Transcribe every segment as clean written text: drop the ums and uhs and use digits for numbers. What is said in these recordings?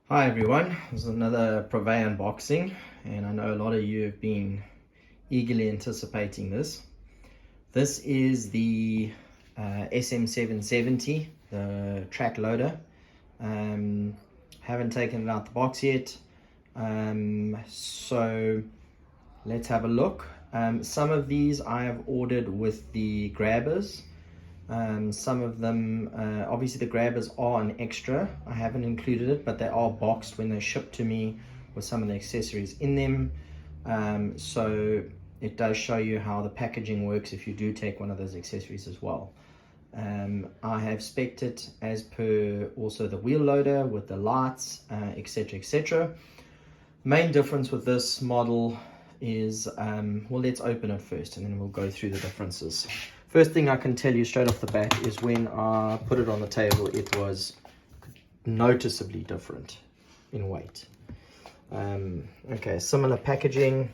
Hi everyone, this is another Purveyor unboxing, and I know a lot of you have been eagerly anticipating this. This is the SM770, the track loader. Haven't taken it out the box yet, so let's have a look. Some of these I have ordered with the grabbers. Some of them, obviously the grabbers are an extra. I haven't included it, but they are boxed when they ship to me with some of the accessories in them. So it does show you how the packaging works if you do take one of those accessories as well. I have spec'd it as per also the wheel loader with the lights, etc, etc. Main difference with this model is, well, let's open it first and then we'll go through the differences. First thing I can tell you straight off the bat is when I put it on the table, it was noticeably different in weight. Okay, similar packaging.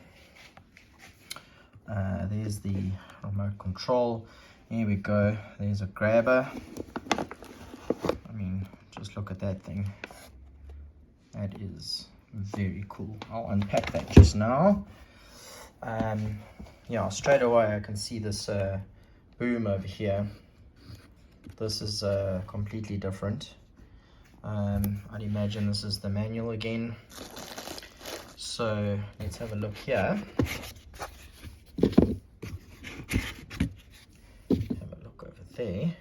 There's the remote control. Here we go. There's a grabber. I mean, just look at that thing. That is very cool. I'll unpack that just now. Yeah, straight away I can see this boom over here. This is completely different. I'd imagine this is the manual again. So let's have a look here. Have a look over there.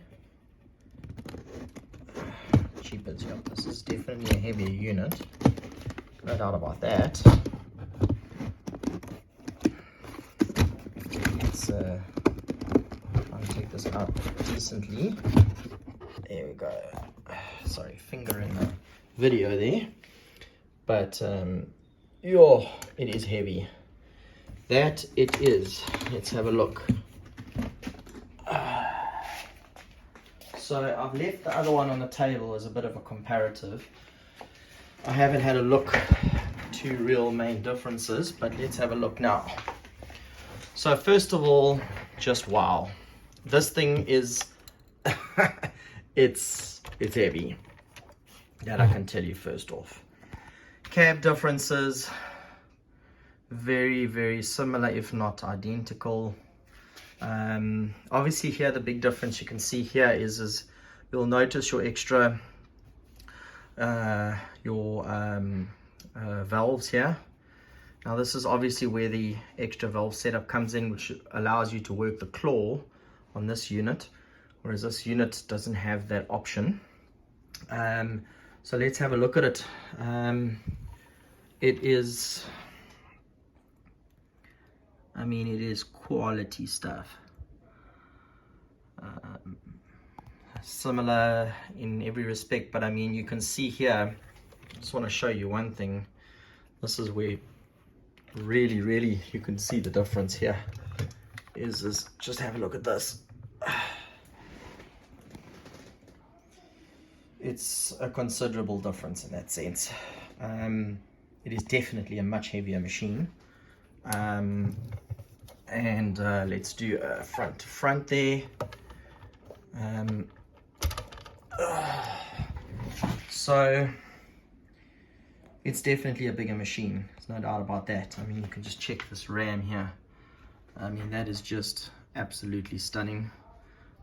Cheapers, yeah. This is definitely a heavier unit. No doubt about that. Let's take this out decently. There we go. Sorry, finger in the video there. But yo, it is heavy. That it is. Let's have a look. So I've left the other one on the table as a bit of a comparative. I haven't had a look to real main differences, but let's have a look now. So first of all, just wow. This thing is it's heavy. That I can tell you first off. Cab differences, very, very similar, if not identical. Obviously here the big difference you can see here is you'll notice your extra valves here. Now this is obviously where the extra valve setup comes in, which allows you to work the claw on this unit, whereas this unit doesn't have that option. So let's have a look at it. It is, I mean, it is quality stuff. Similar in every respect, but I mean, you can see here, I just want to show you one thing. This is where really you can see the difference here. Is just have a look at this. It's a considerable difference in that sense. It is definitely a much heavier machine. And let's do a front to front there. So it's definitely a bigger machine, there's no doubt about that. I mean, you can just check this RAM here. I mean, that is just absolutely stunning.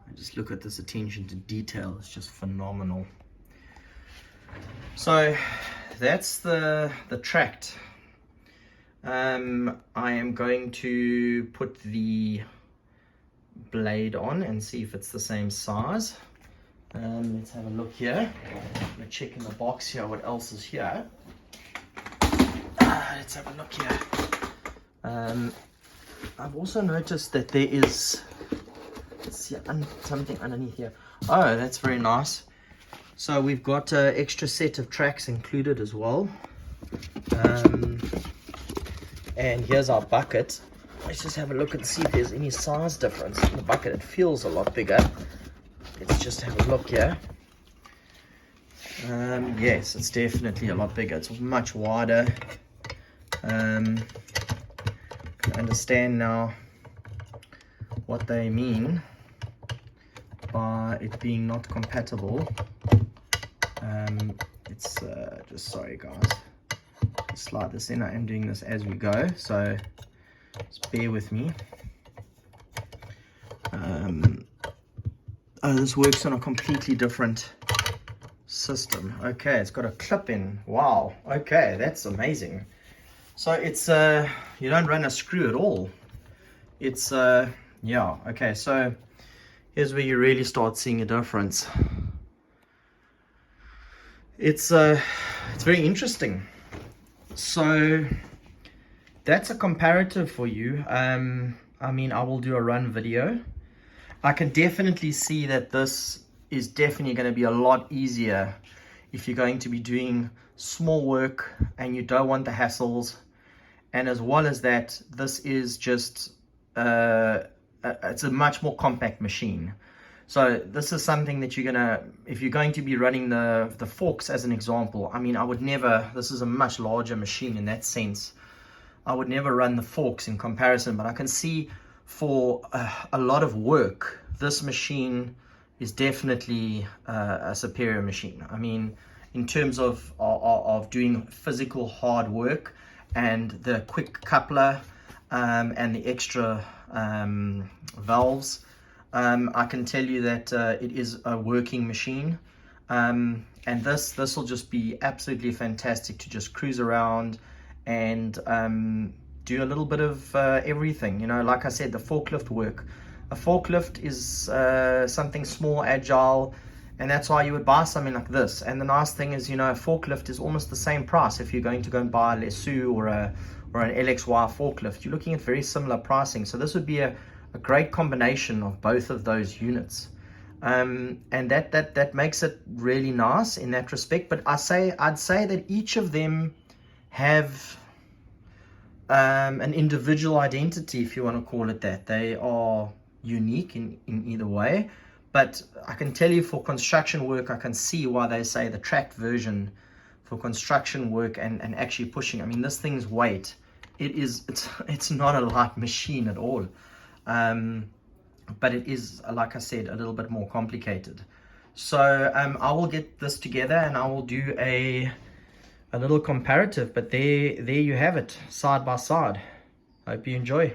I just look at this attention to detail, it's just phenomenal. So that's the tracked. I am going to put the blade on and see if it's the same size. Let's have a look here. I'm going to check in the box here what else is here. Let's have a look here. I've also noticed that there is, let's see, something underneath here. Oh, that's very nice. So we've got an extra set of tracks included as well. And here's our bucket. Let's just have a look and see if there's any size difference in the bucket. It feels a lot bigger. Let's just have a look here. Yes, it's definitely a lot bigger. It's much wider. I understand now what they mean by it being not compatible. Let's just sorry guys, slide this in. I am doing this as we go, so just bear with me. Oh, this works on a completely different system. Okay, it's got a clip in. Wow, okay, that's amazing. So it's you don't run a screw at all. It's yeah, okay, so here's where you really start seeing a difference. It's very interesting. So that's a comparative for you. I mean, I will do a run video. I can definitely see that this is definitely going to be a lot easier if you're going to be doing small work and you don't want the hassles. And as well as that, this is just it's a much more compact machine. So this is something that you're gonna, if you're going to be running the forks as an example, I mean, I would never, this is a much larger machine in that sense, I would never run the forks in comparison, but I can see for a lot of work, this machine is definitely a superior machine. I mean, in terms of doing physical hard work, and the quick coupler and the extra valves, I can tell you that it is a working machine, and this will just be absolutely fantastic to just cruise around and do a little bit of everything. You know, like I said, the forklift work. A forklift is something small, agile, and that's why you would buy something like this. And the nice thing is, you know, a forklift is almost the same price if you're going to go and buy a LXY or an LXY forklift. You're looking at very similar pricing. So this would be a great combination of both of those units. And that makes it really nice in that respect. But I'd say that each of them have an individual identity, if you want to call it that. They are unique in either way. But I can tell you, for construction work, I can see why they say the tracked version for construction work and actually pushing. I mean, this thing's weight, it's not a light machine at all. But it is, like I said, a little bit more complicated. So I will get this together and I will do a little comparative. But there you have it, side by side. Hope you enjoy.